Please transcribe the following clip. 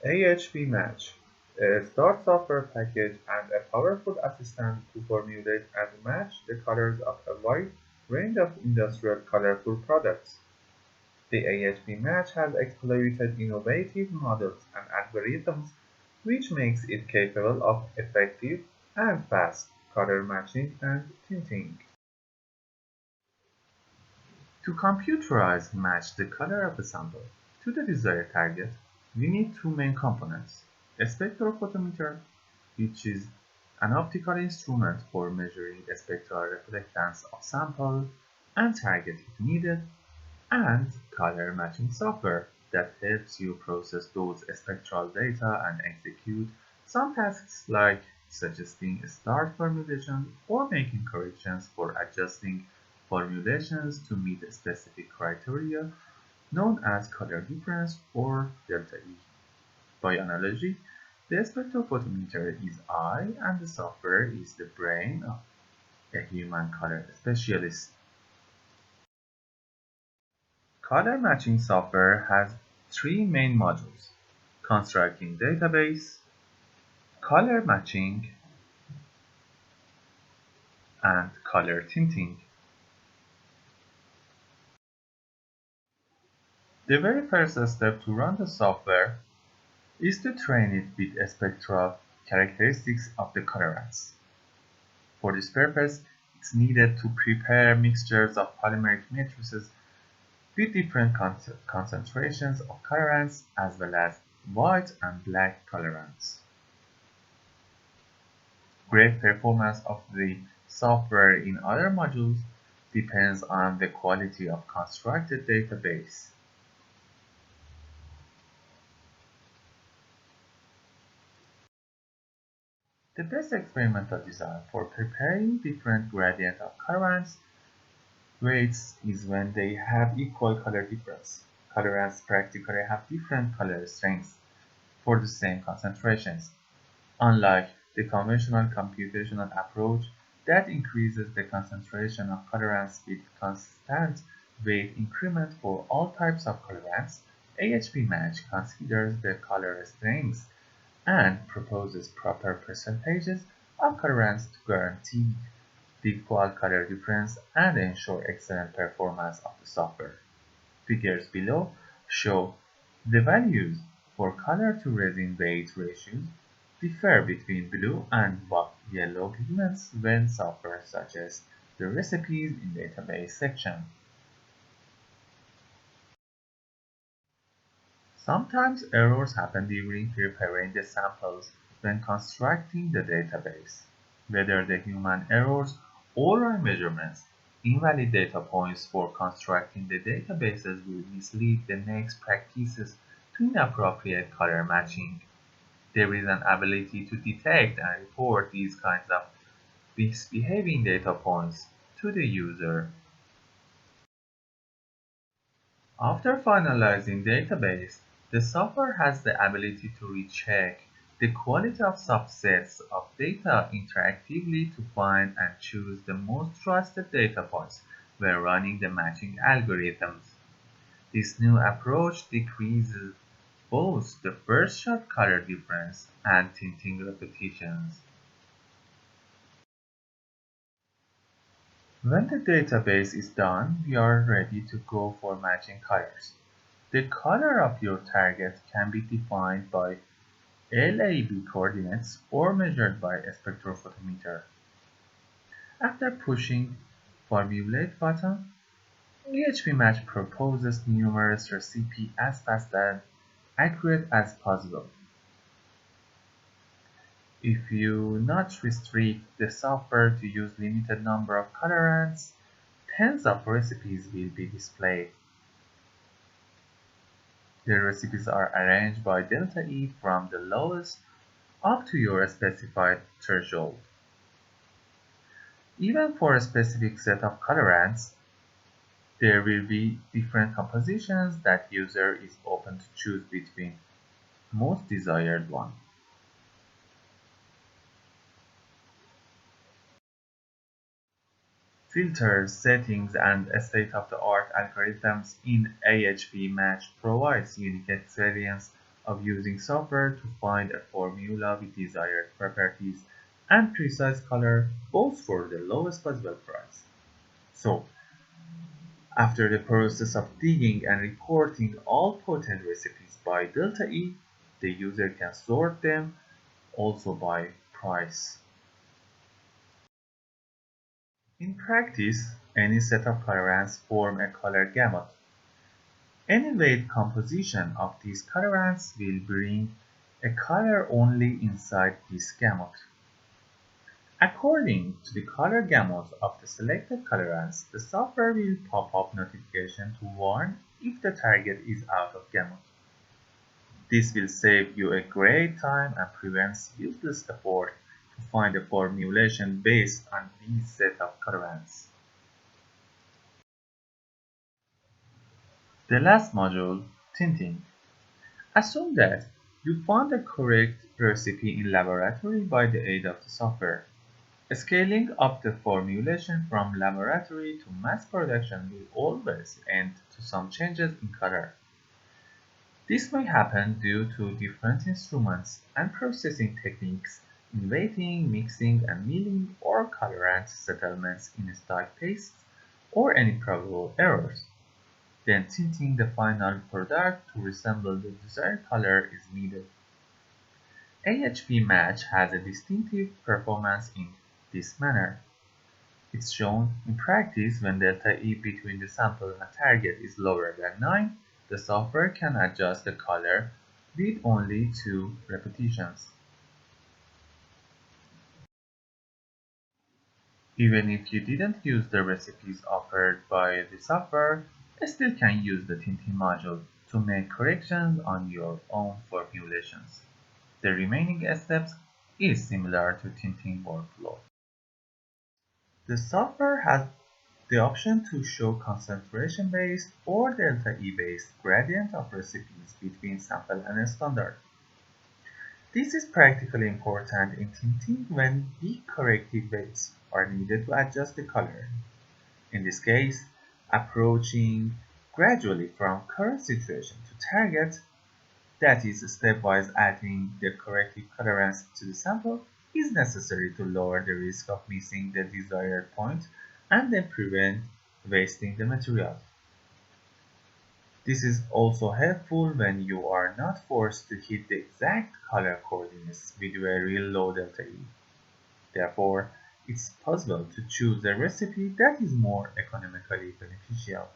AHP Match, a Start software package and a powerful assistant to formulate and match the colors of a wide range of industrial colorful products. The AHP Match has exploited innovative models and algorithms which makes it capable of effective and fast color matching and tinting. To computerize match the color of a sample to the desired target, we need two main components: a spectrophotometer, which is an optical instrument for measuring the spectral reflectance of sample and target if needed, and color matching software that helps you process those spectral data and execute some tasks like suggesting a start formulation or making corrections for adjusting formulations to meet a specific criteria known as color difference or delta E. By analogy, the spectrophotometer is eye and the software is the brain of a human color specialist. Color matching software has three main modules: constructing database, color matching, and color tinting. The very first step to run the software is to train it with spectral characteristics of the colorants. For this purpose, it's needed to prepare mixtures of polymeric matrices with different concentrations of colorants as well as white and black colorants. Great performance of the software in other modules depends on the quality of constructed database. The best experimental design for preparing different gradient of colorants weights is when they have equal color difference. Colorants practically have different color strengths for the same concentrations, unlike the conventional computational approach that increases the concentration of colorants with constant weight increment for all types of colorants. AHP Match considers the color strengths and proposes proper percentages of colorants to guarantee the equal color difference and ensure excellent performance of the software. Figures below show the values for color to resin weight ratios differ between blue and yellow pigments when software suggests the recipes in database section. Sometimes errors happen during preparing the samples when constructing the database. Whether the human errors or our measurements, invalid data points for constructing the databases will mislead the next practices to inappropriate color matching. There is an ability to detect and report these kinds of misbehaving data points to the user. After finalizing database, the software has the ability to recheck the quality of subsets of data interactively to find and choose the most trusted data points when running the matching algorithms. This new approach decreases both the first shot color difference and tinting repetitions. When the database is done, we are ready to go for matching colors. The color of your target can be defined by LAB coordinates or measured by a spectrophotometer. After pushing Formulate button, AHP Match proposes numerous recipes as fast and accurate as possible. If you not restrict the software to use limited number of colorants, tens of recipes will be displayed. The recipes are arranged by delta E from the lowest up to your specified threshold. Even for a specific set of colorants, there will be different compositions that user is open to choose between most desired one. Filters, settings, and state-of-the-art algorithms in AHP Match provides unique experience of using software to find a formula with desired properties and precise color, both for the lowest possible price. So, after the process of digging and recording all potent recipes by delta E, the user can sort them also by price. In practice, any set of colorants form a color gamut. Any weight composition of these colorants will bring a color only inside this gamut. According to the color gamut of the selected colorants, the software will pop up notification to warn if the target is out of gamut. This will save you a great time and prevents useless effort to find a formulation based on these set of colorants. The last module, tinting. Assume that you found the correct recipe in laboratory by the aid of the software. Scaling up the formulation from laboratory to mass production will always end to some changes in color. This may happen due to different instruments and processing techniques in weighting, mixing and milling or colorant settlements in stack pastes or any probable errors. Then tinting the final product to resemble the desired color is needed. AHP match has a distinctive performance in this manner. It's shown in practice when delta E between the sample and target is lower than 9, the software can adjust the color with only 2 repetitions. Even if you didn't use the recipes offered by the software, you still can use the tinting module to make corrections on your own formulations. The remaining steps is similar to tinting workflow. The software has the option to show concentration-based or delta E-based gradient of recipes between sample and standard. This is practically important in tinting when big corrective weights are needed to adjust the color. In this case, approaching gradually from current situation to target, that is stepwise adding the corrective colorants to the sample, is necessary to lower the risk of missing the desired point and then prevent wasting the material. This is also helpful when you are not forced to hit the exact color coordinates with a real low delta E. Therefore, it's possible to choose a recipe that is more economically beneficial.